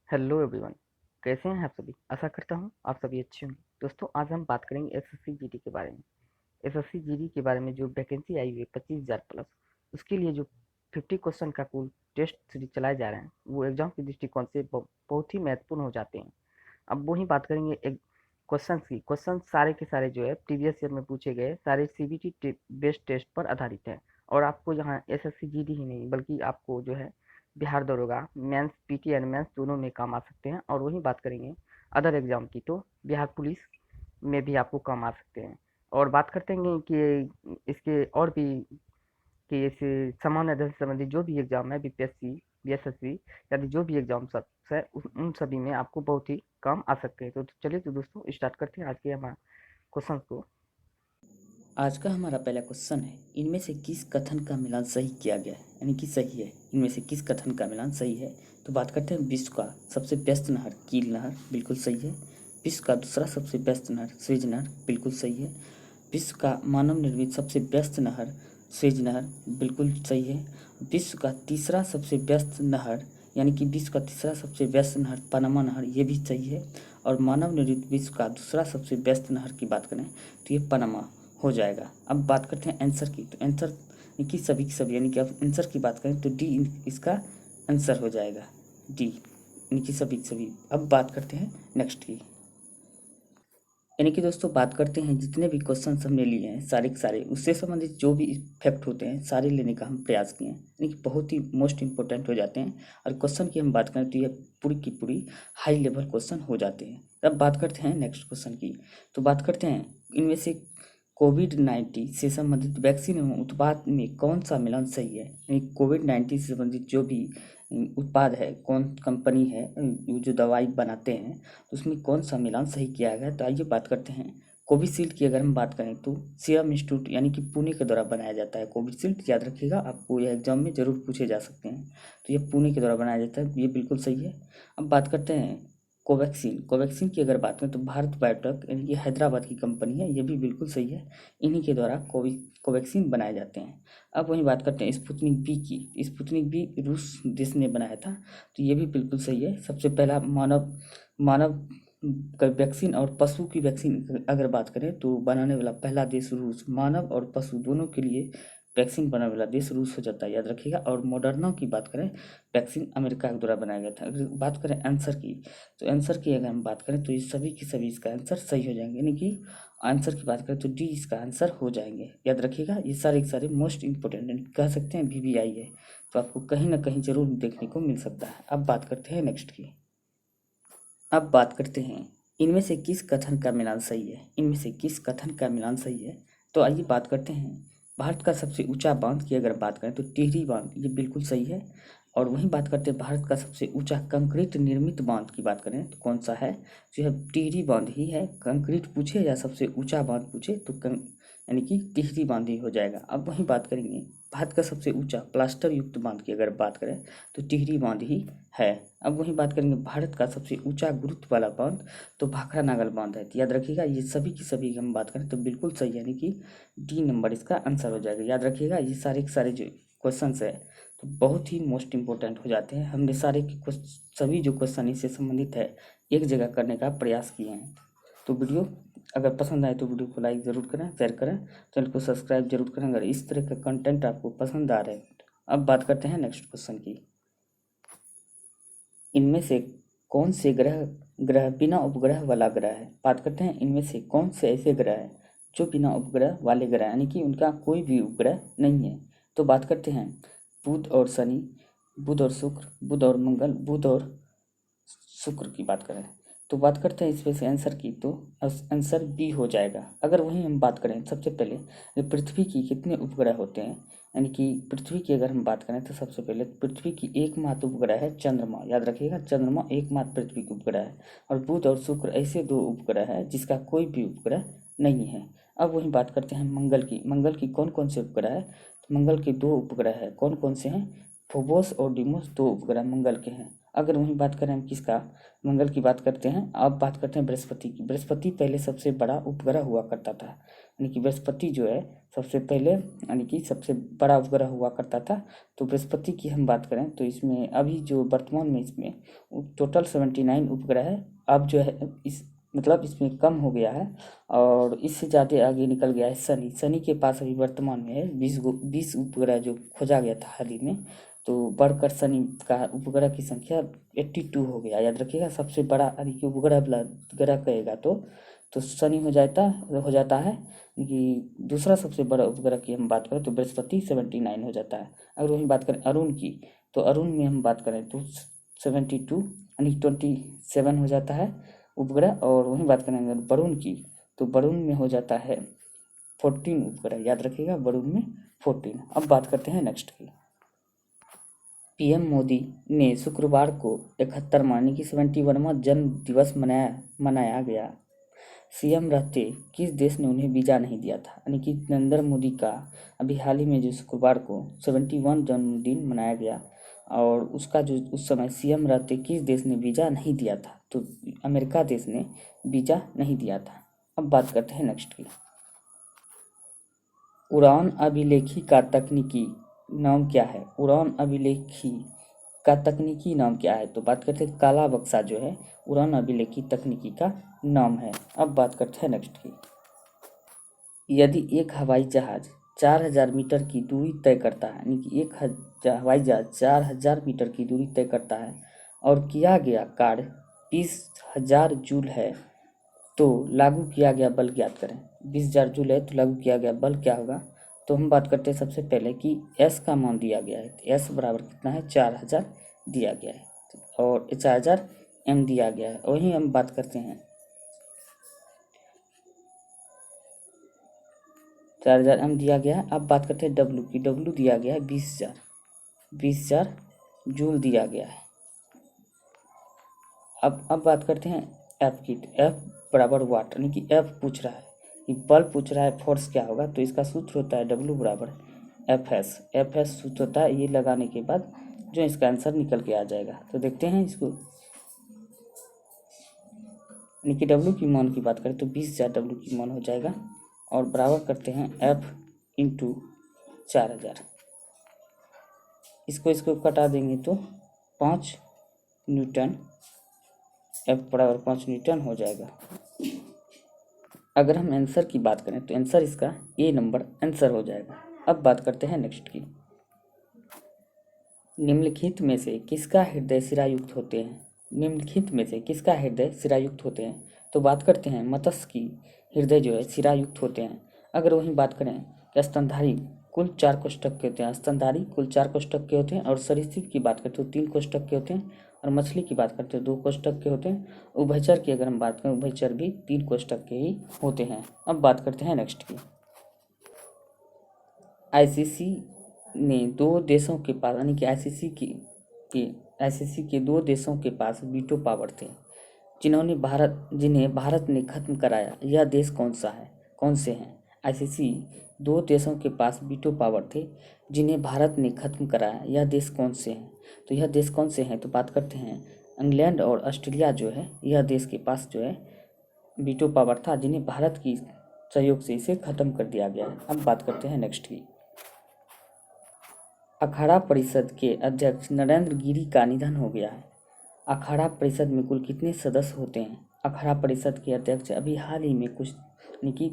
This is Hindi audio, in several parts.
Hello everyone. कैसे हैं आप सभी? आशा करता हूँ आप सभी अच्छे होंगे। दोस्तों, आज हम बात करेंगे एसएससी जीडी के बारे में। एसएससी जीडी के बारे में जो वैकेंसी आई हुई है 25,000 प्लस, उसके लिए जो 50 क्वेश्चन का कुल टेस्ट सीरीज चलाए जा रहे हैं, वो एग्जाम के दृष्टिकोण से बहुत ही महत्वपूर्ण हो जाते हैं। अब वही बात करेंगे एक क्वेश्चन की। क्वेश्चन सारे के सारे जो है प्रीवियस ईयर में पूछे गए सारे सीबीटी बेस्ड टेस्ट पर आधारित है। और आपको यहाँ एसएससी जीडी ही नहीं बल्कि आपको जो है बिहार दरोगा मेंस पीटी एंड मेंस दोनों में काम आ सकते हैं। और वही बात करेंगे अदर एग्जाम की, तो बिहार पुलिस में भी आपको काम आ सकते हैं। और बात करते हैं कि इसके और भी कि इस सामान्य अध्ययन से संबंधित जो भी एग्जाम है बीपीएससी बीएसएससी आदि जो भी एग्जाम सब है उन सभी में आपको बहुत ही काम आ सकते हैं। तो चलिए तो दोस्तों स्टार्ट करते हैं आज के हमारे क्वेश्चन को। आज का हमारा पहला क्वेश्चन है, इनमें से किस कथन का मिलान सही किया गया है, यानी कि सही है। इनमें से किस कथन का मिलान सही है? तो बात करते हैं, विश्व का सबसे व्यस्त नहर कील नहर, बिल्कुल सही है। विश्व का दूसरा सबसे व्यस्त नहर स्वेज नहर, बिल्कुल सही है। विश्व का मानव निर्मित सबसे व्यस्त नहर स्वेज नहर, बिल्कुल सही है। विश्व का तीसरा सबसे व्यस्त नहर, यानी कि विश्व का तीसरा सबसे व्यस्त नहर पनामा नहर, ये भी सही है। और मानव निर्मित विश्व का दूसरा सबसे व्यस्त नहर की बात करें तो ये पनामा हो जाएगा। अब बात करते हैं आंसर की, तो आंसर की सभी यानी कि अब आंसर की बात करें तो डी इसका आंसर हो जाएगा, डी यानी कि सभी। अब बात करते हैं नेक्स्ट की, यानी कि दोस्तों बात करते हैं जितने भी क्वेश्चन हमने लिए हैं सारे के सारे उससे संबंधित जो भी फैक्ट होते हैं सारे लेने का हम प्रयास किए हैं, यानी कि बहुत ही मोस्ट इंपॉर्टेंट हो जाते हैं। और क्वेश्चन की हम बात करें तो यह पूरी की पूरी हाई लेवल क्वेश्चन हो जाते हैं। अब बात करते हैं नेक्स्ट क्वेश्चन की, तो बात करते हैं इनमें से कोविड-19 से संबंधित वैक्सीन एवं उत्पाद में कौन सा मिलान सही है, यानी कोविड-19 से संबंधित जो भी उत्पाद है, कौन कंपनी है जो दवाई बनाते हैं, तो उसमें कौन सा मिलान सही किया गया है। तो आइए बात करते हैं कोविशील्ड की। अगर हम बात करें तो सीरम इंस्टीट्यूट यानी कि पुणे के द्वारा बनाया जाता है कोविशील्ड, याद रखिएगा, आपको यह एग्जाम में जरूर पूछे जा सकते हैं। तो यह पुणे के द्वारा बनाया जाता है, ये बिल्कुल सही है। अब बात करते हैं कोवैक्सीन की अगर बात करें तो भारत बायोटेक यानी कि हैदराबाद की कंपनी है, ये भी बिल्कुल सही है। इन्हीं के द्वारा कोवैक्सीन बनाए जाते हैं। अब वहीं बात करते हैं स्पुतनिक बी की। स्पुतनिक बी रूस देश ने बनाया था, तो ये भी बिल्कुल सही है। सबसे पहला मानव मानव का वैक्सीन और पशु की वैक्सीन अगर बात करें तो बनाने वाला पहला देश रूस, मानव और पशु दोनों के लिए वैक्सीन बनाने वाला देश रूस हो जाता है, याद रखिएगा। और मॉडर्ना की बात करें, वैक्सीन अमेरिका के द्वारा बनाया गया था। अगर बात करें आंसर की, तो आंसर की अगर हम बात करें तो ये सभी की सभी इसका आंसर सही हो जाएंगे, यानी कि आंसर की बात करें तो डी इसका आंसर हो जाएंगे, याद रखिएगा। ये सारे के सारे मोस्ट इंपॉर्टेंट कह सकते हैं वीवीआई है, तो आपको कहीं ना कहीं जरूर देखने को मिल सकता है। अब बात करते हैं नेक्स्ट की। अब बात करते हैं इनमें से किस कथन का मिलान सही है, इनमें से किस कथन का मिलान सही है। तो आइए बात करते हैं भारत का सबसे ऊंचा बांध की अगर बात करें तो टिहरी बांध, ये बिल्कुल सही है। और वहीं बात करते हैं भारत का सबसे ऊंचा कंक्रीट निर्मित बांध की बात करें तो कौन सा है, तो यह टिहरी बांध ही है। कंक्रीट पूछे या सबसे ऊंचा बांध पूछे तो यानी कि टिहरी बांध ही हो जाएगा। अब वहीं बात करेंगे भारत का सबसे ऊंचा प्लास्टर युक्त बांध की अगर बात करें तो टिहरी बांध ही है। अब वहीं बात करेंगे भारत का सबसे ऊंचा गुरुत्व वाला बांध, तो भाखड़ा नागल बांध है, तो याद रखिएगा ये सभी की सभी हम बात करें तो बिल्कुल सही, यानी कि डी नंबर इसका आंसर हो जाएगा। याद रखिएगा ये सारे के सारे जो क्वेश्चन है तो बहुत ही मोस्ट इंपॉर्टेंट हो जाते हैं। हमने सारे के सभी जो क्वेश्चन इससे संबंधित है एक जगह करने का प्रयास किए हैं। तो वीडियो अगर पसंद आए तो वीडियो को लाइक ज़रूर करें, शेयर करें, चैनल को सब्सक्राइब जरूर करें अगर इस तरह का कंटेंट आपको पसंद आ रहा है। अब बात करते हैं नेक्स्ट क्वेश्चन की, इनमें से कौन से ग्रह ग्रह बिना उपग्रह वाला ग्रह है। बात करते हैं इनमें से कौन से ऐसे ग्रह हैं जो बिना उपग्रह वाले ग्रह यानी कि उनका कोई भी उपग्रह नहीं है। तो बात करते हैं बुध और शनि, बुध और शुक्र, बुध और मंगल, बुध और शुक्र की बात करें तो बात करते हैं इसमें से आंसर की, तो आंसर बी हो जाएगा। अगर वहीं हम बात करें सबसे पहले पृथ्वी की कितने उपग्रह होते हैं, यानी कि पृथ्वी की अगर हम बात करें तो सबसे पहले पृथ्वी की एकमात्र उपग्रह है चंद्रमा, याद रखिएगा, चंद्रमा एकमात्र पृथ्वी की उपग्रह है। और बुध और शुक्र ऐसे दो उपग्रह है जिसका कोई भी उपग्रह नहीं है। अब वहीं बात करते हैं मंगल की कौन कौन से उपग्रह है, तो मंगल के दो उपग्रह है, कौन कौन से हैं, फोबोस और डिमोस, दो उपग्रह मंगल के हैं। अगर वहीं बात करें हम किसका, मंगल की बात करते हैं। अब बात करते हैं बृहस्पति की। बृहस्पति पहले सबसे बड़ा उपग्रह हुआ करता था, यानी कि बृहस्पति जो है सबसे पहले यानी कि सबसे बड़ा उपग्रह हुआ करता था। तो बृहस्पति की हम बात करें तो इसमें अभी जो वर्तमान में इसमें टोटल 79 उपग्रह है। अब जो है इस मतलब इसमें कम हो गया है और इससे ज़्यादा आगे निकल गया है शनि। शनि के पास अभी वर्तमान में है 20 उपग्रह जो खोजा गया था हाल ही में, तो बढ़कर शनि का उपग्रह की संख्या 82 हो गया। याद रखिएगा, सबसे बड़ा यानी कि उपग्रह ग्रह कहेगा तो शनि हो जाता है कि दूसरा सबसे बड़ा उपग्रह की हम बात करें तो बृहस्पति 79 हो जाता है। अगर वहीं बात करें अरुण की, तो अरुण में हम बात करें तो 72 यानी 27 हो जाता है उपग्रह। और वहीं बात करेंगे वरुण की, तो वरुण में हो जाता है 14 उपग्रह। याद रखिएगा, वरुण में 14। अब बात करते हैं नेक्स्ट की। पीएम मोदी ने शुक्रवार को 71वां यानी कि 71वां जन्म दिवस मनाया गया। सीएम रहते किस देश ने उन्हें वीज़ा नहीं दिया था, यानी कि नरेंद्र मोदी का अभी हाल ही में जो शुक्रवार को 71 जन्मदिन मनाया गया और उसका जो उस समय सीएम रहते किस देश ने वीज़ा नहीं दिया था, तो अमेरिका देश ने वीज़ा नहीं दिया था। अब बात करते हैं नेक्स्ट की। उड़ान अभिलेखी का तकनीकी नाम क्या है? उड़ान अभिलेखी का तकनीकी नाम क्या है? तो बात करते हैं काला बक्सा जो है उड़ान अभिलेखी तकनीकी का नाम है। अब बात करते हैं नेक्स्ट की। यदि एक हवाई जहाज 4000 मीटर की दूरी तय करता है, यानी कि एक हवाई जहाज 4000 मीटर की दूरी तय करता है और किया गया कार्य 20,000 जूल है, तो लागू किया गया बल ज्ञात करें। 20,000 जूल है तो लागू किया गया बल क्या होगा? तो हम बात करते हैं सबसे पहले कि एस का मान दिया गया है। एस बराबर कितना है? 4000 दिया गया है और 4000 एम दिया गया है। वहीं हम बात करते हैं 4000 एम दिया गया है। अब बात करते हैं डब्लू की। डब्लू दिया गया है 20,000 जूल दिया गया है। अब बात करते हैं एफ की। एफ बराबर वाट, यानी कि एफ पूछ रहा है कि बल पूछ रहा है, फोर्स क्या होगा, तो इसका सूत्र होता है डब्लू बराबर एफ एस। एफ एस सूत्र होता है। ये लगाने के बाद जो इसका आंसर निकल के आ जाएगा, तो देखते हैं इसको। यानी कि डब्लू की मान की बात करें तो 20,000 डब्लू की मान हो जाएगा और बराबर करते हैं एफ इंटू 4000। इसको कटा देंगे तो 5 न्यूटन, एफ बराबर 5 न्यूटन हो जाएगा। अगर हम आंसर की बात करें तो आंसर इसका ए नंबर आंसर हो जाएगा। अब बात करते हैं नेक्स्ट की। निम्नलिखित में से किसका हृदय सिरायुक्त होते हैं? निम्नलिखित में से किसका हृदय सिरायुक्त होते हैं? तो बात करते हैं मत्स्य की हृदय जो है सिरायुक्त होते हैं। अगर वहीं बात करें कि स्तनधारी कुल 4 कोष्ठक के होते हैं। स्तनधारी कुल 4 कोष्ठक के होते हैं और सरीसृप की बात करते हो 3 कोष्ठक के होते हैं और मछली की बात करते हो 2 कोष्ठक के होते हैं। उभयचर की अगर हम बात करें, उभयचर भी 3 कोष्ठक के ही होते हैं। अब बात करते हैं नेक्स्ट की। आईसीसी ने 2 देशों के पास, यानी कि आईसीसी के 2 देशों के पास वीटो पावर थे जिन्हें भारत ने खत्म कराया। यह देश कौन से हैं? आईसीसी 2 देशों के पास वीटो पावर थे जिन्हें भारत ने खत्म कराया। यह देश कौन से हैं? तो यह देश कौन से हैं? तो बात करते हैं इंग्लैंड और ऑस्ट्रेलिया जो है यह देश के पास जो है वीटो पावर था, जिन्हें भारत की सहयोग से इसे खत्म कर दिया गया है। अब बात करते हैं नेक्स्ट की। अखाड़ा परिषद के अध्यक्ष नरेंद्र गिरि का निधन हो गया है। अखाड़ा परिषद में कुल कितने सदस्य होते हैं? अखाड़ा परिषद के अध्यक्ष अभी हाल ही में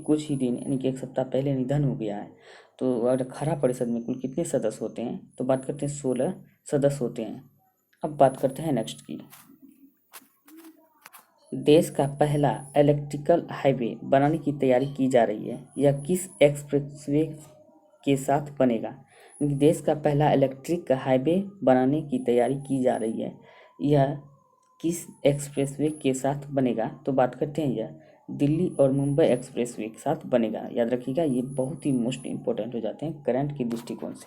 कुछ ही दिन यानी कि 1 सप्ताह पहले निधन हो गया है। तो अखाड़ा परिषद में कुल कितने सदस्य होते हैं? तो बात करते हैं 16 सदस्य होते हैं। अब बात करते हैं नेक्स्ट की। देश का पहला इलेक्ट्रिकल हाईवे बनाने की तैयारी की जा रही है। यह किस एक्सप्रेसवे के साथ बनेगा? देश का पहला इलेक्ट्रिक हाईवे बनाने की तैयारी की जा रही है। यह किस एक्सप्रेसवे के साथ बनेगा? तो बात करते हैं यह दिल्ली और मुंबई एक्सप्रेसवे के साथ बनेगा। याद रखिएगा, ये बहुत ही मोस्ट इम्पोर्टेंट हो जाते हैं करंट के दृष्टिकोण से।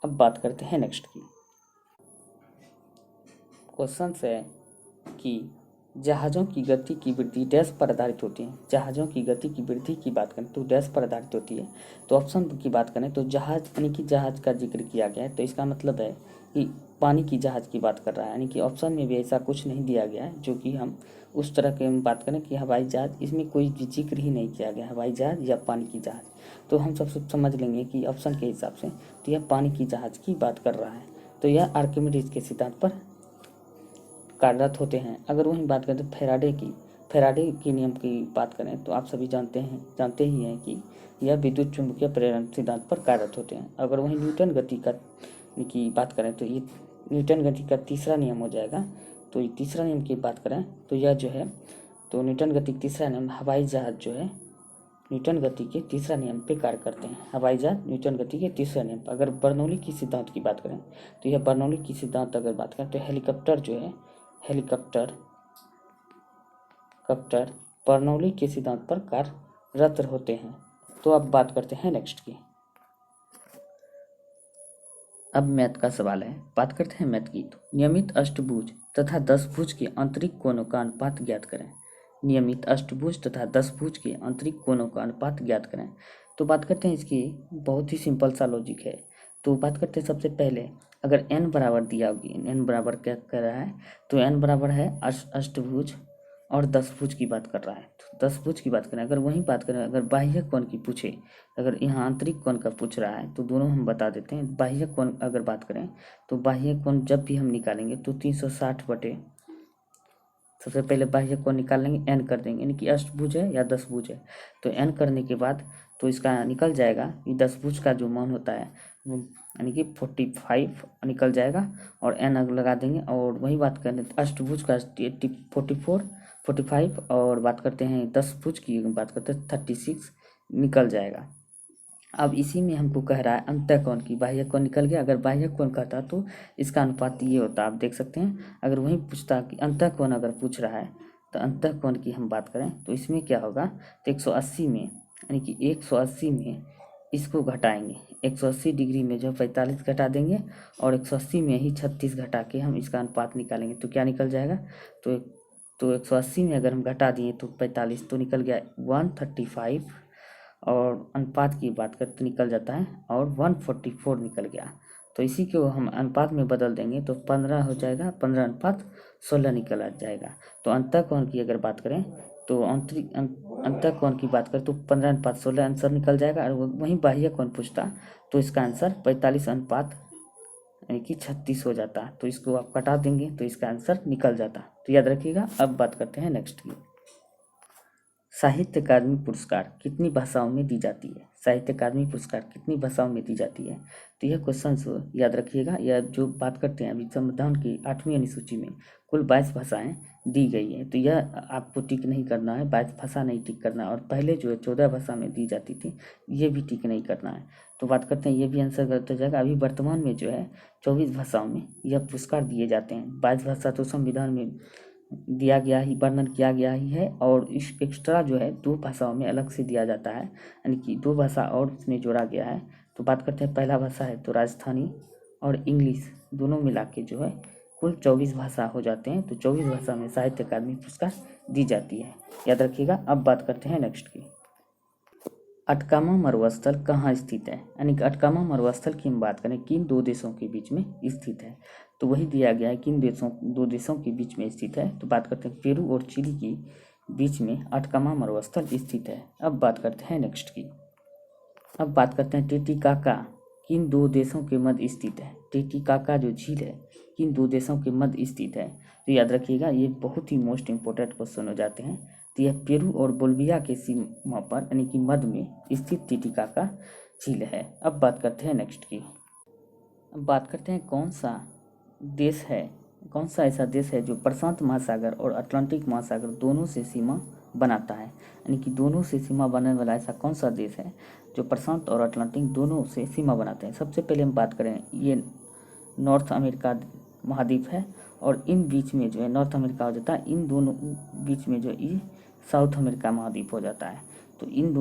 अब बात करते हैं नेक्स्ट की। क्वेश्चन है कि जहाज़ों की गति की वृद्धि डैश पर आधारित होती है। जहाज़ों की गति की वृद्धि की बात करें तो डैश पर आधारित होती है। तो ऑप्शन की बात करें तो जहाज़ यानी कि जहाज़ का जिक्र किया गया है, तो इसका मतलब है कि पानी की जहाज़ की बात कर रहा है, यानी कि ऑप्शन में भी ऐसा कुछ नहीं दिया गया है जो कि हम उस तरह के हम बात करें कि हवाई जहाज़, इसमें कोई भी जिक्र ही नहीं किया गया हवाई जहाज़ या पानी की जहाज़। तो हम सब समझ लेंगे कि ऑप्शन के हिसाब से तो यह पानी की जहाज़ की बात कर रहा है। तो यह आर्किमिडीज के सिद्धांत पर कार्यरत होते हैं। अगर वहीं बात करें तो फैराडे की नियम की बात करें तो आप सभी जानते ही हैं कि यह विद्युत चुंबकीय प्रेरण सिद्धांत पर कार्यरत होते हैं। अगर वहीं न्यूटन गति की बात करें तो ये न्यूटन गति का तीसरा नियम हो जाएगा। तो ये तीसरा नियम की बात करें तो यह जो है, तो न्यूटन गति का तीसरा नियम हवाई जहाज जो है न्यूटन गति के तीसरा नियम पे कार्य करते हैं। हवाई जहाज न्यूटन गति के तीसरा नियम पर। अगर बर्नौली की सिद्धांत की बात करें तो यह बर्नौली की सिद्धांत अगर बात करें तो हेलीकॉप्टर जो है हेलीकॉप्टर बर्नौली के सिद्धांत पर कार्यरत होते हैं। तो अब बात करते हैं नेक्स्ट की। अब मैथ का सवाल है, बात करते हैं मैथ की। तो नियमित अष्टभुज तथा दशभुज के आंतरिक कोणों का अनुपात ज्ञात करें। नियमित अष्टभुज तथा दशभुज के आंतरिक कोणों का अनुपात ज्ञात करें। तो बात करते हैं इसकी, बहुत ही सिंपल सा लॉजिक है। तो बात करते हैं सबसे पहले, अगर n बराबर दिया होगी, n बराबर क्या कर रहा है, तो n बराबर है अष्टभुज और दशभुज की बात कर रहा है। तो दशभुज की बात करें, अगर वही बात करें, अगर बाह्य कोण की पूछे, अगर यहाँ आंतरिक कोण का पूछ रहा है तो दोनों हम बता देते हैं। बाह्य कोण अगर बात करें तो बाह्य कोण जब भी हम निकालेंगे तो 360 बटे, सबसे पहले बाह्य कोण निकाल लेंगे, n कर देंगे, यानी कि अष्टभुज है या दशभुज है। तो n करने के बाद तो इसका निकल जाएगा कि दशभुज का जो मान होता है यानी कि 45 निकल जाएगा, और n अगर लगा देंगे। और वही बात करें अष्टभुज का 45, और बात करते हैं दशभुज की बात करते हैं 36 निकल जाएगा। अब इसी में हमको कह रहा है अंतःकोण की, बाह्य कोण निकल गया। अगर बाह्य कोण कहता तो इसका अनुपात ये होता, आप देख सकते हैं। अगर वही पूछता कि अंतःकोण अगर पूछ रहा है तो अंतःकोण की हम बात करें तो इसमें क्या होगा, तो 180 में, यानी कि 180 में इसको घटाएंगे, 180 डिग्री में जो 45 घटा देंगे और 180 में ही 36 घटा के हम इसका अनुपात निकालेंगे तो क्या निकल जाएगा, तो 180 में अगर हम घटा दिए तो 45, तो निकल गया 135, और अनुपात की बात करते निकल जाता है और 144 निकल गया। तो इसी को हम अनुपात में बदल देंगे तो 15 हो जाएगा, 15:16 निकल आ जाएगा। तो अंतःकोण की अगर बात करें तो अंतःकोण की बात करें तो 15:16 आंसर निकल जाएगा। और वहीं बाह्य कोण पूछता तो इसका आंसर 45 अनुपात यानी कि 36 हो जाता। तो इसको आप कटा देंगे तो इसका आंसर निकल जाता। तो याद रखिएगा। अब बात करते हैं नेक्स्ट की, साहित्य अकादमी पुरस्कार कितनी भाषाओं में दी जाती है। साहित्य अकादमी पुरस्कार कितनी भाषाओं में दी जाती है। तो यह क्वेश्चन याद रखिएगा। यह जो बात करते हैं अभी संविधान की 8वीं अनुसूची में कुल 22 भाषाएं दी गई है। तो यह आपको टिक नहीं करना है, 22 भाषा नहीं टिक करना है। और पहले जो है 14 भाषा में दी जाती थी, ये भी टिक नहीं करना है। तो बात करते हैं ये भी आंसर करते जाएगा। अभी वर्तमान में जो है 24 भाषाओं में यह पुरस्कार दिए जाते हैं। 22 भाषा तो संविधान में दिया गया ही, वर्णन किया गया ही है। और इस एक्स्ट्रा जो है 2 भाषाओं में अलग से दिया जाता है, यानी कि 2 भाषा और इसमें जोड़ा गया है। तो बात करते हैं पहला भाषा है तो राजस्थानी और इंग्लिश दोनों मिला के जो है कुल 24 भाषा हो जाते हैं। तो 24 भाषा में साहित्य अकादमी पुरस्कार दी जाती है, याद रखिएगा। अब बात करते हैं नेक्स्ट की, अटकामा मरुस्थल कहाँ स्थित है। यानी कि अटकामा मरुस्थल की हम बात करें किन 2 देशों के बीच में स्थित है। तो वही दिया गया है किन 2 देशों के बीच में स्थित है। तो बात करते हैं पेरू और चिली के बीच में अटकामा मरुस्थल स्थित है। अब बात करते हैं नेक्स्ट की, अब बात करते हैं टिटिकाका किन 2 देशों के मध्य स्थित है। टिटिकाका जो झील है किन 2 देशों के मध्य स्थित है। तो याद रखिएगा, ये बहुत ही मोस्ट इंपोर्टेंट क्वेश्चन हो जाते हैं। तो यह पेरू और बोलिविया के सीमा पर यानी कि मध्य में स्थित टिटिकाका झील है। अब बात करते हैं नेक्स्ट की, अब बात करते हैं कौन सा ऐसा देश है जो प्रशांत महासागर और अटलांटिक महासागर दोनों से सीमा बनाता है। यानी कि दोनों से सीमा बनाने वाला ऐसा कौन सा देश है जो प्रशांत और अटलांटिक दोनों से सीमा बनाते हैं। सबसे पहले हम बात करें, ये नॉर्थ अमेरिका महाद्वीप है, और इन बीच में जो है नॉर्थ अमेरिका हो जाता है, इन दोनों बीच में जो ये साउथ अमेरिका महाद्वीप हो जाता है। तो इन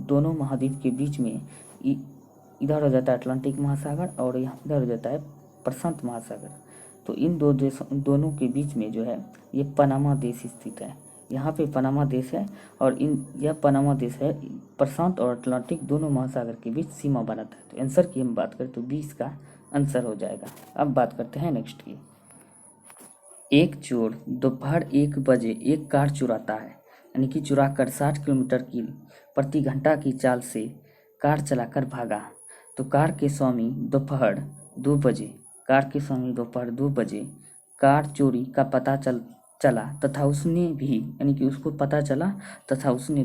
दोनों महाद्वीप के बीच में इधर हो जाता है अटलांटिक महासागर और यहाँ इधर हो जाता है प्रशांत महासागर। तो इन दोनों के बीच में जो है ये पनामा देश स्थित है। यहाँ पे पनामा देश है और यह पनामा देश है प्रशांत और अटलांटिक दोनों महासागर के बीच सीमा बनाता है। तो आंसर की हम बात करें तो 20 का आंसर हो जाएगा। अब बात करते हैं नेक्स्ट की। एक चोर दोपहर 1 बजे एक कार चुराता है, यानी कि चुरा कर 60 किलोमीटर की प्रति घंटा की चाल से कार चलाकर भागा। तो कार के स्वामी दोपहर 2 बजे कार चोरी का पता चला तथा उसने भी, यानी कि उसको पता चला तथा उसने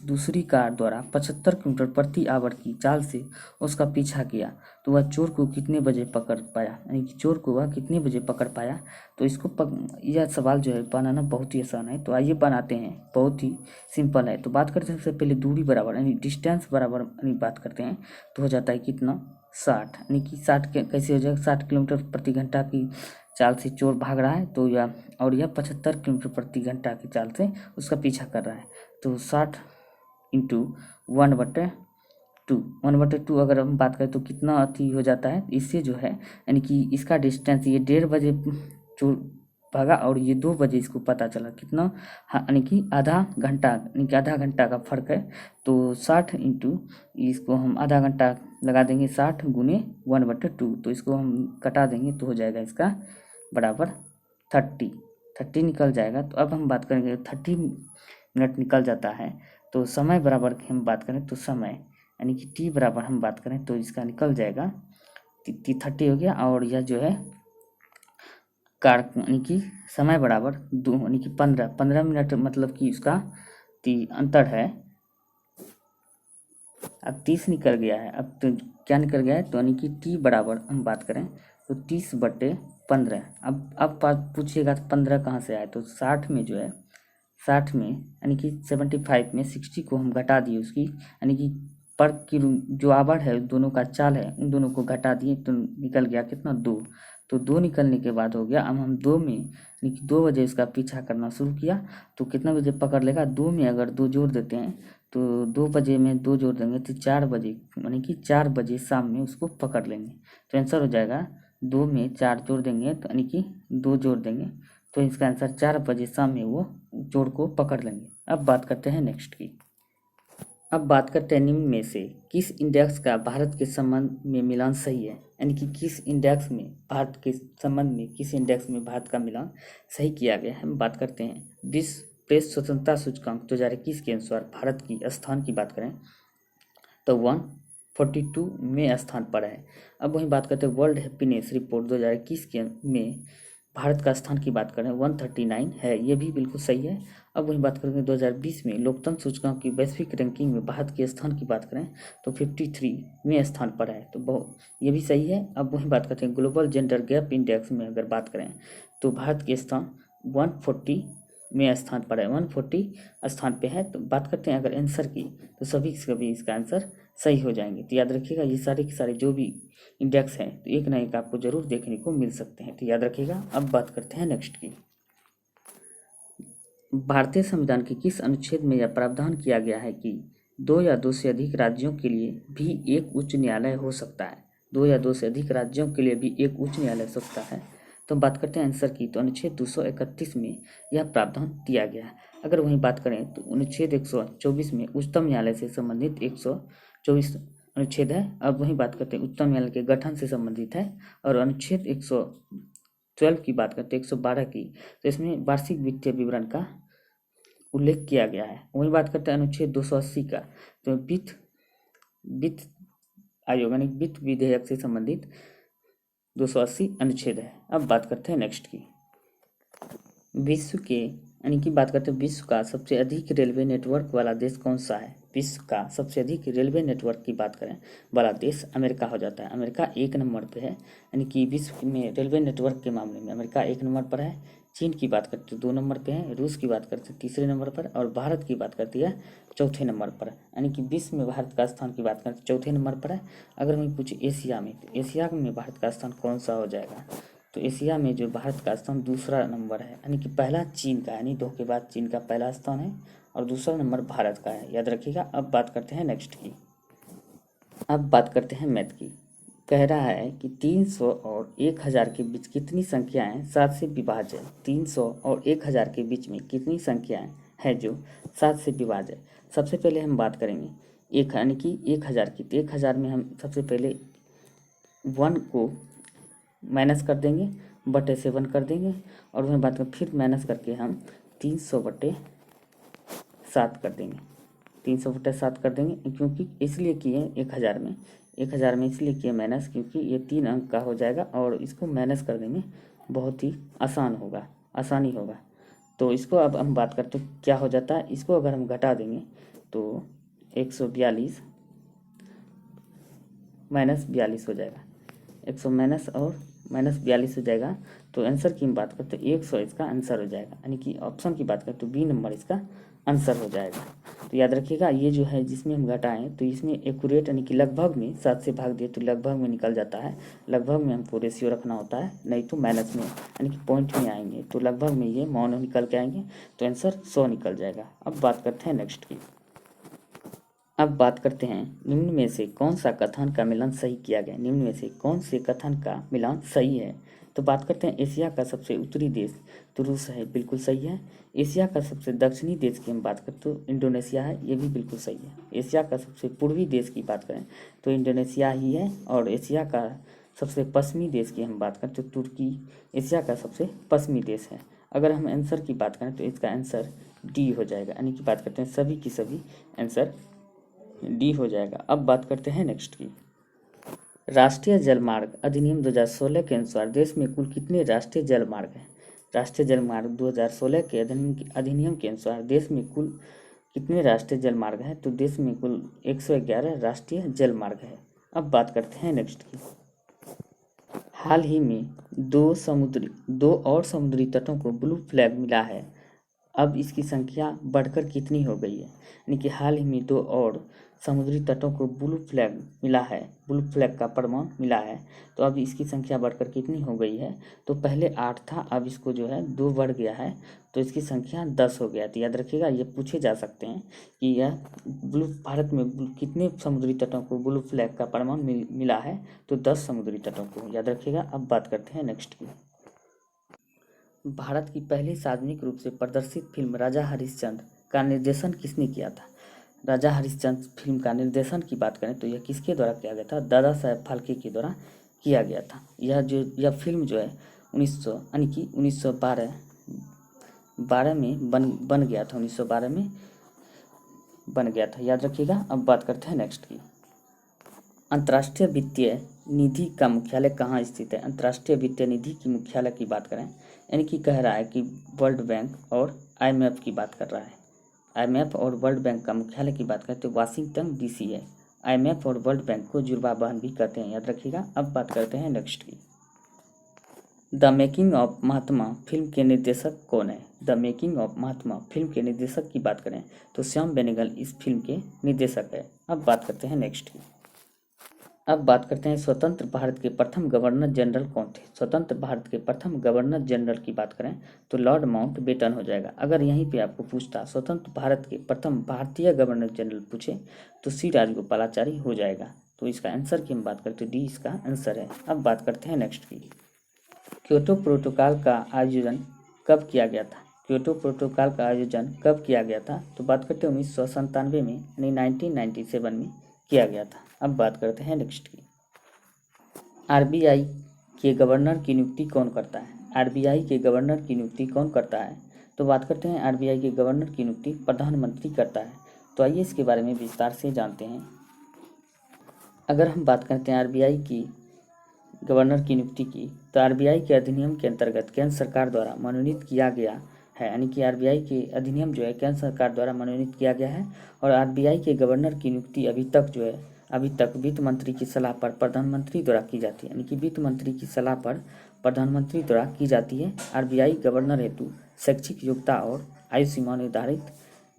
दूसरी कार द्वारा 75 किलोमीटर प्रति आवर की चाल से उसका पीछा किया। तो वह चोर को कितने बजे पकड़ पाया, यानी कि चोर को वह कितने बजे पकड़ पाया। तो यह सवाल जो है बनाना बहुत ही आसान है। तो आइए बनाते हैं, बहुत ही सिंपल है। तो बात करते हैं सबसे पहले दूरी बराबर, यानी डिस्टेंस बराबर, यानी बात करते हैं तो हो जाता है कितना 60, यानी कि 60 कैसे हो जाएगा, 60 किलोमीटर प्रति घंटा की चाल से चोर भाग रहा है तो यह 75 किलोमीटर प्रति घंटा की चाल से उसका पीछा कर रहा है। तो 60 इंटू 1/2 अगर हम बात करें तो कितना अति हो जाता है। इससे जो है यानी कि इसका डिस्टेंस ये 1:30 बजे चोर भागा और ये 2 बजे इसको पता चला कितना, यानी कि आधा घंटा, यानी कि आधा घंटा का फर्क है। तो 60 इंटू इसको हम आधा घंटा लगा देंगे, 60 गुने 1/2, तो इसको हम कटा देंगे तो हो जाएगा इसका बराबर 30 निकल जाएगा। तो अब हम बात करेंगे 30 मिनट निकल जाता है। तो समय बराबर की हम बात करें तो समय, यानी कि टी बराबर हम बात करें तो इसका निकल जाएगा 30 हो गया। और यह जो है कार, यानी कि समय बराबर 2, यानी कि 15 मिनट, मतलब कि उसका अंतर है। अब 30 निकल गया है। अब तो क्या निकल गया है, तो यानी कि टी बराबर हम बात करें तो 30/15। अब पूछिएगा तो 15 कहाँ से आए, तो 60 में जो है, 60 में यानी कि 75 में 60 को हम घटा दिए उसकी, यानी कि पर की जो आवर है दोनों का चाल है उन दोनों को घटा दिए तो निकल गया कितना 2। तो 2 निकलने के बाद हो गया, अब हम 2 में, यानी कि 2 बजे इसका पीछा करना शुरू किया तो कितना बजे पकड़ लेगा। 2 में अगर 2 जोड़ देते हैं तो 2 बजे में 2 जोड़ देंगे तो 4 बजे, यानी कि 4 बजे शाम में उसको पकड़ लेंगे। तो आंसर हो जाएगा 2 में 4 जोड़ देंगे तो यानी कि 2 जोड़ देंगे तो इसका आंसर 4 बजे शाम में वो चोर को पकड़ लेंगे। अब बात करते हैं नेक्स्ट की। अब बात करते हैं निम्न में से किस इंडेक्स का भारत के संबंध में मिलान सही है, यानी कि किस इंडेक्स में भारत के संबंध में, किस इंडेक्स में भारत का मिलान सही किया गया है। हम बात करते हैं विश्व प्रेस स्वतंत्रता सूचकांक 2021 के अनुसार भारत की स्थान की बात करें तो 142 में स्थान पर है। अब वहीं बात करते हैं वर्ल्ड हैप्पीनेस रिपोर्ट 2021 के में भारत का स्थान की बात करें 139 है, ये भी बिल्कुल सही है। अब वहीं बात करेंगे 2020 में लोकतंत्र सूचकांक की वैश्विक रैंकिंग में भारत के स्थान की बात करें तो 53 में स्थान पर है, तो ये भी सही है। अब वहीं बात करते हैं ग्लोबल जेंडर गैप इंडेक्स में अगर बात करें तो भारत के स्थान 140 में स्थान पर है, 140 स्थान पे है। तो बात करते हैं अगर आंसर की तो सभी इसका आंसर सही हो जाएंगे। तो याद रखिएगा ये सारे के सारे जो भी इंडेक्स हैं तो एक ना एक आपको जरूर देखने को मिल सकते हैं, तो याद रखिएगा। अब बात करते हैं नेक्स्ट की। भारतीय संविधान के किस अनुच्छेद में यह प्रावधान किया गया है कि 2 या 2 से अधिक राज्यों के लिए भी एक उच्च न्यायालय हो सकता है, 2 या 2 से अधिक राज्यों के लिए भी एक उच्च न्यायालय हो सकता है। तो बात करते हैं आंसर की, तो अनुच्छेद 231 में यह प्रावधान दिया गया है। अगर वहीं बात करें तो अनुच्छेद 124 में उच्चतम न्यायालय से संबंधित 124 अनुच्छेद है। अब वहीं बात करते हैं उच्चतम न्यायालय के गठन से संबंधित है। और अनुच्छेद 112 की बात करते हैं 112 की, तो इसमें वार्षिक वित्तीय विवरण का उल्लेख किया गया है। वहीं बात करते हैं अनुच्छेद 280 का, तो वित्त आयोग यानी वित्त विधेयक से संबंधित 280 अनुच्छेद है। अब बात करते हैं नेक्स्ट की। विश्व के, यानी कि बात करते हैं विश्व का सबसे अधिक रेलवे नेटवर्क वाला देश कौन सा है। विश्व का सबसे अधिक रेलवे नेटवर्क की बात करें वाला देश अमेरिका हो जाता है। अमेरिका 1 नंबर पे है, यानी कि विश्व में रेलवे नेटवर्क के मामले में अमेरिका 1 नंबर पर है। चीन की बात करते हैं 2 नंबर पे है, रूस की बात करते हैं 3रे नंबर पर, और भारत की बात करती है 4थे नंबर पर, यानी कि विश्व में भारत का स्थान की बात करें तो 4थे नंबर पर है। अगर वहीं पूछे एशिया में, तो एशिया में भारत का स्थान कौन सा हो जाएगा, तो एशिया में जो भारत का स्थान 2रा नंबर है, यानी कि पहला चीन का, यानी 2 के बाद चीन का पहला स्थान है और 2रा नंबर भारत का है, याद रखिएगा। अब बात करते हैं नेक्स्ट की। अब बात करते हैं मैथ की। कह रहा है कि 300 और 1000 के बीच कितनी संख्याएं 7 से विभाज्य है। 300 और 1000 के बीच में कितनी संख्याएं हैं जो 7 से विभाज्य है। सबसे पहले हम बात करेंगे एक यानी कि 1000 की। तो 1000 में हम सबसे पहले 1 को माइनस कर देंगे, बटे 7 कर देंगे, और वह बात कर फिर माइनस करके हम 300 बटे 7 कर देंगे। 300 बटे 7 कर देंगे, क्योंकि इसलिए किए 1000 में, 1000 में इसलिए किए माइनस क्योंकि ये 3 अंक का हो जाएगा और इसको माइनस कर देंगे, बहुत ही आसानी होगा। तो इसको अब हम बात करते हैं क्या हो जाता है। इसको अगर हम घटा देंगे तो 142 माइनस 42 हो जाएगा। 100 माइनस और माइनस 42 हो जाएगा। तो आंसर की हम बात करते हैं 100 इसका आंसर हो जाएगा, यानी कि ऑप्शन की बात करें तो बी नंबर इसका आंसर हो जाएगा। तो याद रखिएगा ये जो है जिसमें हम घटाएं तो इसमें एक्यूरेट यानी कि लगभग में 7 से भाग दिए तो लगभग में निकल जाता है। लगभग में हमको रेशियो रखना होता है, नहीं तो माइनस में यानी कि पॉइंट में आएंगे तो लगभग में ये मौन निकल के आएंगे, तो आंसर 100 निकल जाएगा। अब बात करते हैं नेक्स्ट की। अब बात करते हैं निम्न में से कौन सा कथन का मिलान सही किया गया। निम्न में से कौन से कथन का मिलान सही है। तो बात करते हैं एशिया का सबसे उत्तरी देश तो रूस है, बिल्कुल सही है। एशिया का सबसे दक्षिणी देश की हम बात करें तो इंडोनेशिया है, ये भी बिल्कुल सही है। एशिया का सबसे पूर्वी देश की बात करें तो इंडोनेशिया ही है। और एशिया का सबसे पश्चिमी देश की हम बात करें तो तुर्की एशिया का सबसे पश्चिमी देश है। अगर हम आंसर की बात करें तो इसका आंसर डी हो जाएगा, यानी कि बात करते हैं सभी की सभी आंसर डी हो जाएगा। अब बात करते हैं नेक्स्ट की। राष्ट्रीय जलमार्ग अधिनियम 2016 के अनुसार देश में कुल कितने राष्ट्रीय जलमार्ग हैं। राष्ट्रीय जलमार्ग 2016 के अधिनियम के अनुसार देश में कुल कितने राष्ट्रीय जलमार्ग हैं। तो देश में कुल 111 राष्ट्रीय जलमार्ग है। अब बात करते हैं नेक्स्ट की। हाल ही में दो और समुद्री तटों को ब्लू फ्लैग मिला है। अब इसकी संख्या बढ़कर कितनी हो गई है। यानी कि हाल ही में 2 और समुद्री तटों को ब्लू फ्लैग मिला है, ब्लू फ्लैग का प्रमाण मिला है। तो अब इसकी संख्या बढ़कर कितनी हो गई है। तो पहले 8 था, अब इसको जो है 2 बढ़ गया है, तो इसकी संख्या 10 हो गया। तो याद रखिएगा ये पूछे जा सकते हैं कि यह भारत में कितने समुद्री तटों को ब्लू फ्लैग का प्रमाण मिला है। तो 10 समुद्री तटों को याद रखिएगा। अब बात करते हैं नेक्स्ट की। भारत की पहली सार्वजनिक रूप से प्रदर्शित फिल्म राजा हरिश्चंद्र का निर्देशन किसने किया था। राजा हरिश्चंद्र फिल्म का निर्देशन की बात करें तो यह किसके द्वारा किया गया था। दादा साहेब फाल्के के द्वारा किया गया था। यह फिल्म जो है 1912 में बन गया था। 1912 में बन गया था, याद रखिएगा। अब बात करते हैं नेक्स्ट की। अंतर्राष्ट्रीय वित्तीय निधि का मुख्यालय कहाँ स्थित है। अंतर्राष्ट्रीय वित्तीय निधि की मुख्यालय की बात करें, यानी कि कह रहा है कि वर्ल्ड बैंक और IMF की बात कर रहा है। IMF और वर्ल्ड बैंक का मुख्यालय की बात करें तो वाशिंगटन DC है। IMF और वर्ल्ड बैंक को जुड़वा बहन भी कहते हैं, याद रखिएगा। अब बात करते हैं नेक्स्ट की। The making of Mahatma film के निर्देशक कौन है। The making of Mahatma film के निर्देशक की बात करें तो श्याम बेनेगल इस फिल्म के निर्देशक है। अब बात करते हैं नेक्स्ट की। अब बात करते हैं स्वतंत्र भारत के प्रथम गवर्नर जनरल कौन थे। स्वतंत्र भारत के प्रथम गवर्नर जनरल की बात करें तो लॉर्ड माउंटबेटन हो जाएगा। अगर यहीं पे आपको पूछता स्वतंत्र भारत के प्रथम भारतीय गवर्नर जनरल पूछे तो C राजगोपालाचारी हो जाएगा। तो इसका आंसर की हम बात करें तो डी इसका आंसर है। अब बात करते हैं नेक्स्ट की। क्योटो प्रोटोकॉल का आयोजन कब किया गया था। क्योटो प्रोटोकॉल का आयोजन कब किया गया था। तो बात करते हैं 1997 में, यानी 1997 में किया गया था। अब बात करते हैं नेक्स्ट की। RBI के गवर्नर की नियुक्ति कौन करता है। RBI के गवर्नर की नियुक्ति कौन करता है। तो बात करते हैं RBI के गवर्नर की नियुक्ति प्रधानमंत्री करता है। तो आइए इसके बारे में विस्तार से जानते हैं। अगर हम बात करते हैं RBI की गवर्नर की नियुक्ति की, तो RBI के अधिनियम के अंतर्गत केंद्र सरकार द्वारा मनोनीत किया गया है, यानी कि RBI के अधिनियम जो है केंद्र सरकार द्वारा मनोनीत किया गया है। और RBI के गवर्नर की नियुक्ति अभी तक वित्त मंत्री की सलाह पर प्रधानमंत्री द्वारा की जाती है, यानी कि वित्त मंत्री की सलाह पर प्रधानमंत्री द्वारा की जाती है। RBI गवर्नर हेतु शैक्षिक योग्यता और आयु सीमा निर्धारित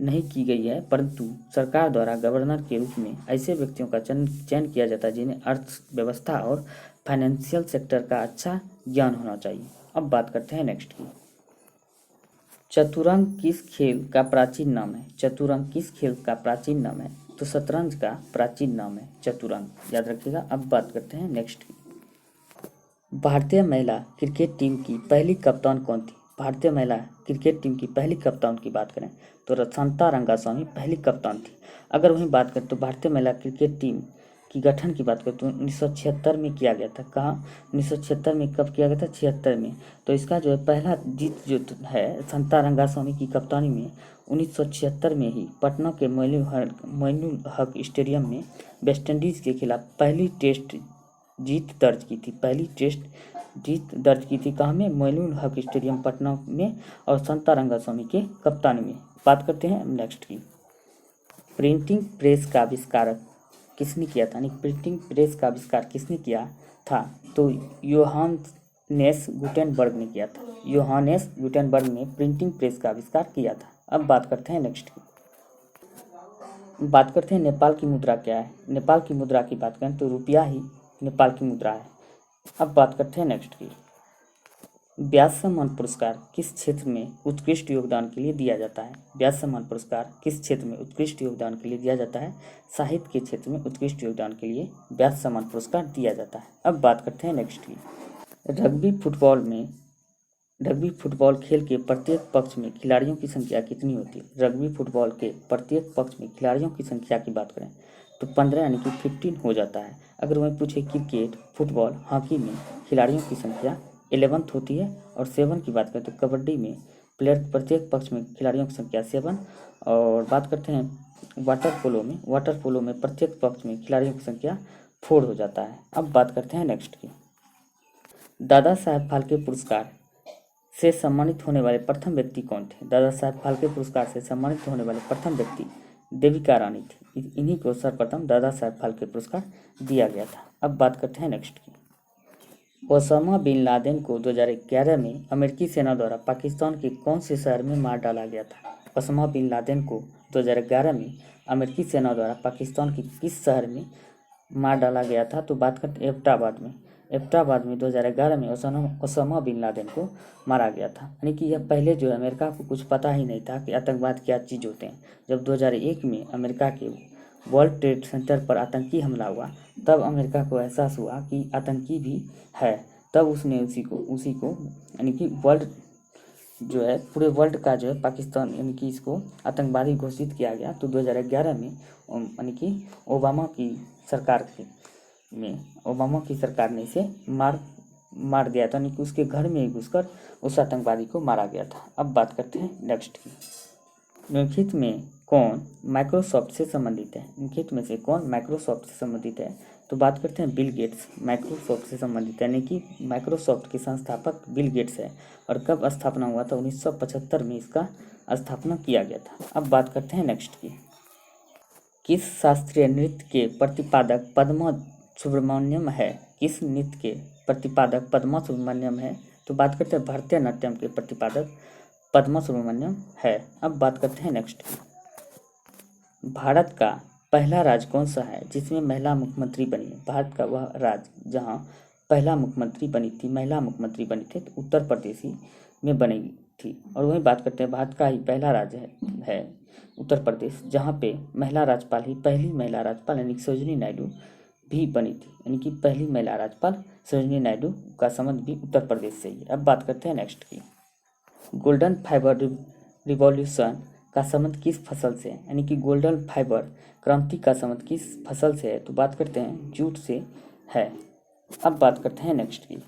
नहीं की गई है, परंतु सरकार द्वारा गवर्नर के रूप में ऐसे व्यक्तियों का चयन किया जाता है जिन्हें अर्थव्यवस्था और फाइनेंशियल सेक्टर का अच्छा ज्ञान होना चाहिए। अब बात करते हैं नेक्स्ट की। चतुरंग किस खेल का प्राचीन नाम है। चतुरंग किस खेल का प्राचीन नाम है। तो शतरंज का प्राचीन नाम है चतुरंग, याद रखिएगा। अब बात करते हैं नेक्स्ट की। भारतीय महिला क्रिकेट टीम की पहली कप्तान कौन थी? भारतीय महिला क्रिकेट टीम की पहली कप्तान की बात करें तो रसांता रंगास्वामी पहली कप्तान थी। अगर वहीं बात करें तो भारतीय महिला क्रिकेट टीम की गठन की बात करें तो 1976 में किया गया था। कहाँ? 1976 में कब किया गया था? 76 में। तो इसका जो है पहला जीत जो है रसांता रंगास्वामी की कप्तानी में 1976 में ही पटना के मोइनुल हक स्टेडियम में वेस्टइंडीज के खिलाफ पहली टेस्ट जीत दर्ज की थी। पहली टेस्ट जीत दर्ज की थी कहाँ में? मोइनुल हक स्टेडियम पटना में और संता रंगास्वामी के कप्तानी में। बात करते हैं नेक्स्ट की। प्रिंटिंग प्रेस का आविष्कारक किसने किया था? यानी प्रिंटिंग प्रेस का आविष्कार किसने किया था? तो योहानेस गुटेनबर्ग ने किया था। योहानेस गुटेनबर्ग ने प्रिंटिंग प्रेस का आविष्कार किया था। अब बात करते हैं नेक्स्ट की। बात करते हैं नेपाल की मुद्रा क्या है। नेपाल की मुद्रा की बात करें तो रुपया ही नेपाल की मुद्रा है। अब बात करते हैं नेक्स्ट की। व्यास सम्मान पुरस्कार किस क्षेत्र में उत्कृष्ट योगदान के लिए दिया जाता है? व्यास सम्मान पुरस्कार किस क्षेत्र में उत्कृष्ट योगदान के लिए दिया जाता है? साहित्य के क्षेत्र में उत्कृष्ट योगदान के लिए व्यास सम्मान पुरस्कार दिया जाता है। अब बात करते हैं नेक्स्ट की। रग्बी फुटबॉल खेल के प्रत्येक पक्ष में खिलाड़ियों की संख्या कितनी होती है? रग्बी फुटबॉल के प्रत्येक पक्ष में खिलाड़ियों की संख्या की बात करें तो 15 यानी कि 15 हो जाता है। अगर वहीं पूछे क्रिकेट, फुटबॉल, हॉकी में खिलाड़ियों की संख्या 11 होती है। और 7 की बात करें तो कबड्डी में प्रत्येक पक्ष में खिलाड़ियों की संख्या 7। और बात करते हैं वाटर पोलो में प्रत्येक पक्ष में खिलाड़ियों की संख्या 4 हो जाता है। अब बात करते हैं नेक्स्ट की। दादा साहेब फाल्के पुरस्कार से सम्मानित होने वाले प्रथम व्यक्ति कौन थे? दादा साहेब फाल्के पुरस्कार से सम्मानित होने वाले प्रथम व्यक्ति देविका रानी थी। इन्हीं को सर्वप्रथम दादा साहेब फाल्के पुरस्कार दिया गया था। अब बात करते हैं नेक्स्ट की। ओसामा बिन लादेन को 2011 में अमेरिकी सेना द्वारा पाकिस्तान के कौन से शहर में मार डाला गया था? ओसामा बिन लादेन को 2011 में अमेरिकी सेना द्वारा पाकिस्तान के किस शहर में मार डाला गया था? तो बात करते एबटाबाद में 2011 में ओसामा बिन लादेन को मारा गया था। यानी कि यह पहले जो है अमेरिका को कुछ पता ही नहीं था कि आतंकवाद क्या चीज़ होते हैं। जब 2001 में अमेरिका के वर्ल्ड ट्रेड सेंटर पर आतंकी हमला हुआ तब अमेरिका को एहसास हुआ कि आतंकी भी है। तब उसने उसी को यानी कि वर्ल्ड जो है पूरे वर्ल्ड का जो है पाकिस्तान यानी कि इसको आतंकवादी घोषित किया गया। तो 2011 में यानी कि ओबामा की सरकार ने इसे मार दिया था। यानी कि उसके घर में ही घुसकर उस आतंकवादी को मारा गया था। अब बात करते हैं नेक्स्ट की। निम्नलिखित में कौन माइक्रोसॉफ्ट से संबंधित है? निम्नलिखित में से कौन माइक्रोसॉफ्ट से संबंधित है? तो बात करते हैं बिल गेट्स माइक्रोसॉफ्ट से संबंधित है। यानी कि माइक्रोसॉफ्ट के संस्थापक बिल गेट्स है। और कब स्थापना हुआ था? 1975 में इसका स्थापना किया गया था। अब बात करते हैं नेक्स्ट की। किस शास्त्रीय नृत्य के प्रतिपादक पद्मा सुब्रमण्यम है? किस नृत्य के प्रतिपादक पद्मा सुब्रमण्यम है? तो बात करते हैं भरतनाट्यम के प्रतिपादक पद्मा सुब्रमण्यम है। अब बात करते हैं नेक्स्ट की। भारत का पहला राज्य कौन सा है जिसमें महिला मुख्यमंत्री बनी है? भारत का वह राज्य जहां महिला मुख्यमंत्री बनी थी तो उत्तर प्रदेश ही में बनी थी। और वही बात करते हैं भारत का ही पहला राज्य है उत्तर प्रदेश, जहाँ पे पहली महिला राज्यपाल यानी सरोजिनी नायडू भी बनी थी। यानी कि पहली महिला राज्यपाल सरोजिनी नायडू का संबंध भी उत्तर प्रदेश से ही। अब बात करते हैं नेक्स्ट की। गोल्डन फाइबर रिवॉल्यूशन का संबंध किस फसल से है? यानी कि गोल्डन फाइबर क्रांति का संबंध किस फसल से है? तो बात करते हैं जूट से है। अब बात करते हैं नेक्स्ट की।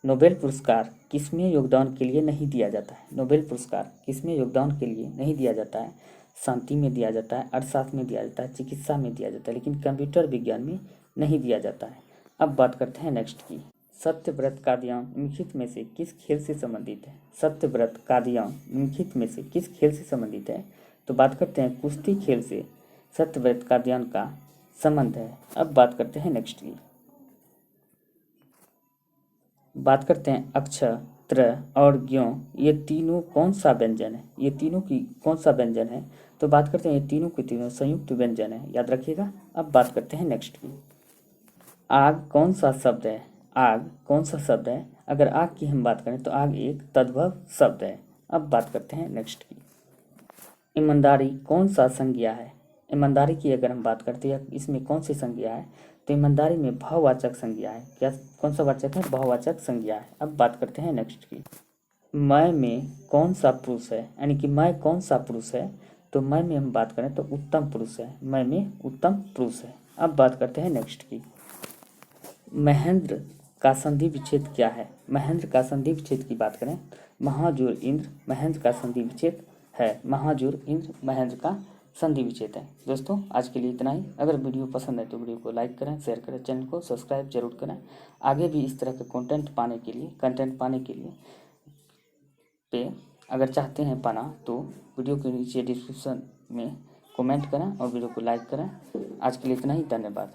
नोबेल पुरस्कार किसमें योगदान के लिए नहीं दिया जाता है? नोबेल पुरस्कार किसमें योगदान के लिए नहीं दिया जाता है? शांति में दिया जाता है, अर्थशास्त्र में दिया जाता है, चिकित्सा में दिया जाता है, लेकिन कंप्यूटर विज्ञान में नहीं दिया जाता है। अब बात करते हैं नेक्स्ट की। सत्यव्रत कादियान निम्नलिखित में से किस खेल से संबंधित है? सत्यव्रत कादियान निम्नलिखित में से किस खेल से संबंधित है? तो बात करते हैं कुश्ती खेल से सत्यव्रत कादियान का संबंध है। अब बात करते हैं नेक्स्ट की। बात करते हैं अक्षर, त्र और ज्ञ ये तीनों कौन सा व्यंजन है? ये तीनों की कौन सा व्यंजन है? तो बात करते हैं ये तीनों के तीनों संयुक्त व्यंजन है, याद रखिएगा। अब बात करते हैं नेक्स्ट की। आग कौन सा शब्द है? आग कौन सा शब्द है? अगर आग की हम बात करें तो आग एक तद्भव शब्द है। अब बात करते हैं नेक्स्ट की। ईमानदारी कौन सा संज्ञा है? ईमानदारी की अगर हम बात करते हैं इसमें कौन सी संज्ञा है, तो ईमानदारी में भाववाचक संज्ञा है। क्या कौन सा वाचक है? भाववाचक संज्ञा है। अब बात करते हैं नेक्स्ट की, मैं में कौन सा पुरुष है, यानी कि मैं कौन सा पुरुष है, तो मैं में हम बात करें तो उत्तम पुरुष है, मैं में उत्तम पुरुष है। अब बात करते हैं नेक्स्ट की, महेंद्र का संधि विच्छेद क्या है? महेंद्र का संधि विच्छेद की बात करें, महाजूर इंद्र महेंद्र का संधि विच्छेद है, महाजूर इंद्र महेंद्र का संधि विच्छेद है। दोस्तों आज के लिए इतना ही। अगर वीडियो पसंद है तो वीडियो को लाइक करें, शेयर करें, चैनल को सब्सक्राइब जरूर करें। आगे भी इस तरह के कंटेंट पाने के लिए पे अगर चाहते हैं पाना तो वीडियो के नीचे डिस्क्रिप्शन में कमेंट करें और वीडियो को लाइक करें। आज के लिए इतना ही, धन्यवाद।